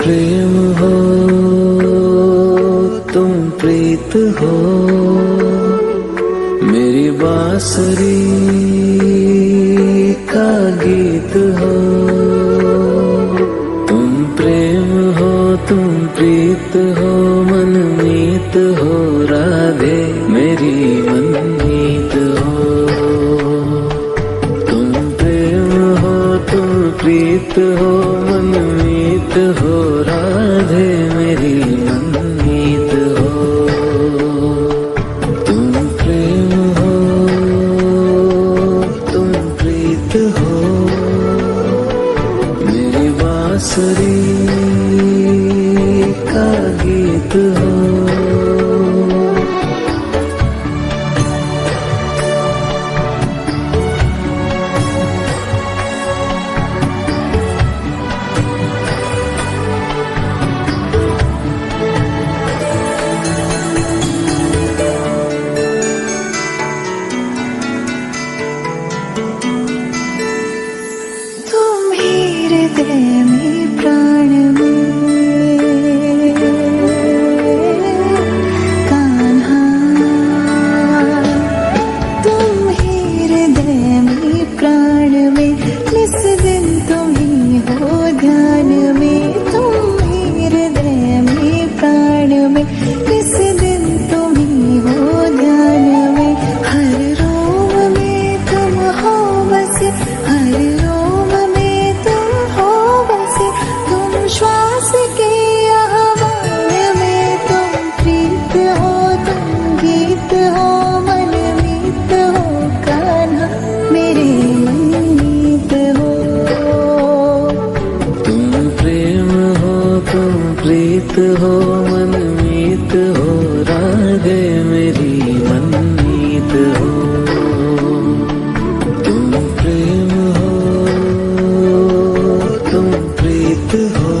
प्रेम हो, तुम प्रीत हो, मेरी बांसुरी का गीत हो। तुम प्रेम हो, तुम प्रीत हो, मनमीत हो, राधे मेरी मनमीत हो। तुम प्रेम हो, तुम प्रीत हो, मनमीत हो, राधे मेरी मनमीत हो। तुम प्रेम हो, तुम प्रीत हो, मेरी बांसुरी का गीत हो। प्राण में कान्हा, तुम ही हृदय में प्राण में, निस दिन तुम ही हो ध्यान में। तुम ही हृदय में प्राण में, निस दिन तुम ही हो ध्यान में। हर रोम में तुम हो बसे, हर रोम में तुम हो बसे। तुम श्वास के आह्वान में, तुम प्रीत हो, तुम गीत हो, मनमीत हो, कान्हा मेरे मनमीत हो। तुम प्रेम हो, तुम प्रीत हो, मनमीत हो, राधे मेरी मनमीत हो। तुम प्रेम हो, तुम प्रीत हो,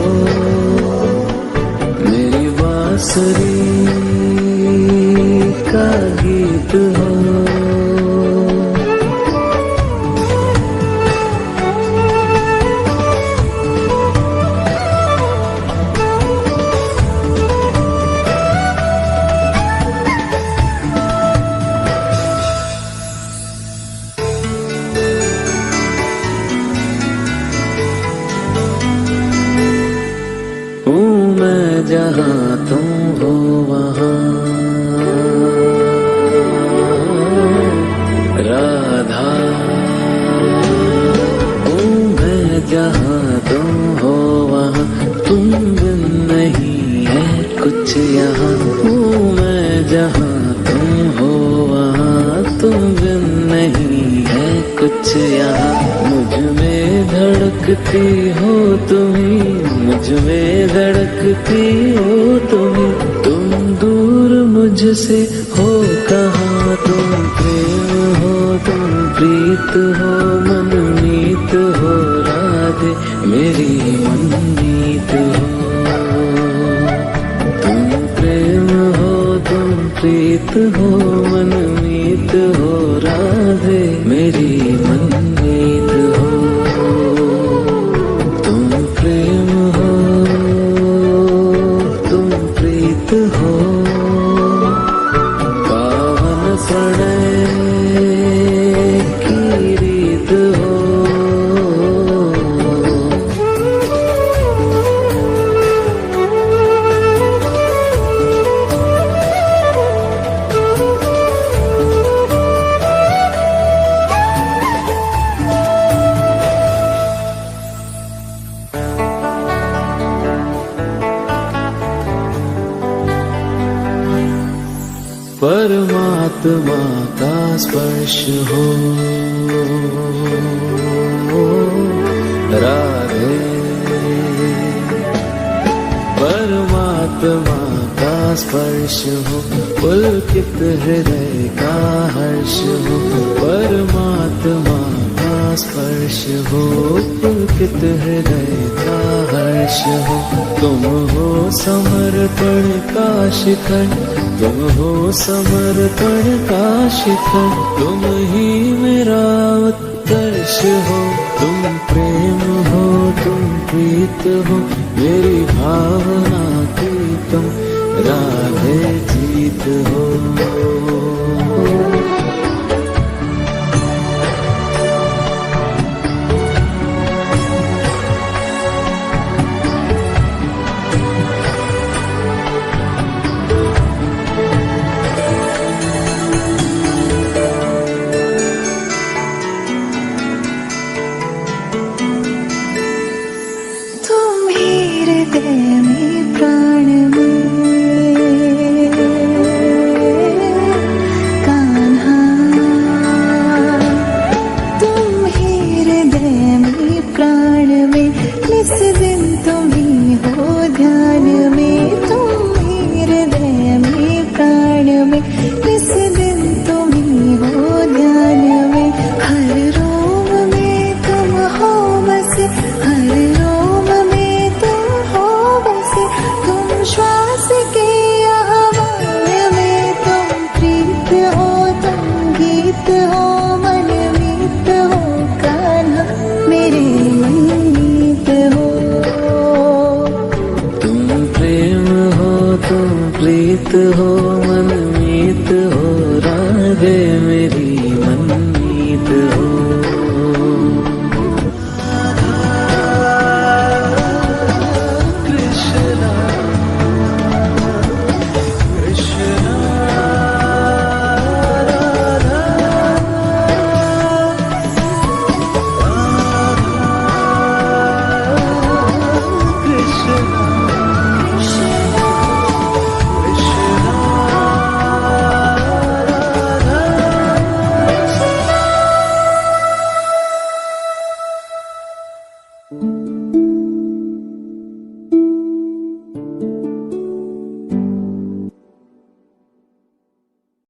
मेरी बांसुरी का गीत हो। हूँ मैं जहाँ तुम हो वहाँ, राधा। हूँ मैं जहाँ तुम हो वहाँ, तुम बिन नहीं है कुछ यहाँ। हूँ मैं जहाँ तुम हो वहाँ, तुम बिन नहीं है कुछ यहाँ। मुझ में धड़कती हो तुम्ही, मुझ में धड़कती हो तुम्ही, तुम दूर मुझसे हो कहाँ। तुम प्रेम हो, तुम प्रीत हो, मनमीत हो, राधे मेरी मनमीत हो। तुम प्रेम हो, तुम प्रीत हो, मनमीत हो, राधे मेरी मनमीत हो। तुम प्रेम हो, तुम प्रीत हो, पावन प्रणय की रीत हो। परमात्मा का स्पर्श हो, राधे। परमात्मा का स्पर्श हो, पुलकित हृदय का हर्ष हो। परमात्मा का स्पर्श हो, पुलकित हृदय का हर्ष हो। तुम हो समर्पण का शिखर, तुम हो समर्पण का शिखर, तुम ही मेरा उत्कर्ष हो। तुम प्रेम हो तुम प्रीत हो मेरी भावना की तुम राधे जीत हो। तुम ही हृदय में प्राण में कान्हा, तुम ही हृदय में प्राण में इस दिन तुम ही हो ध्यान में। तुम ही हृदय में प्राण में इस दिन तुम ही हो ध्यान में। हर रोम में तुम हो बसे, हर रोम में तुम हो बसे। तुम श्वास के आह्वान में तुम प्रीत हो तुम गीत हो मनमीत हो कान्हा मेरे मनमीत हो। तुम प्रेम हो तुम प्रीत हो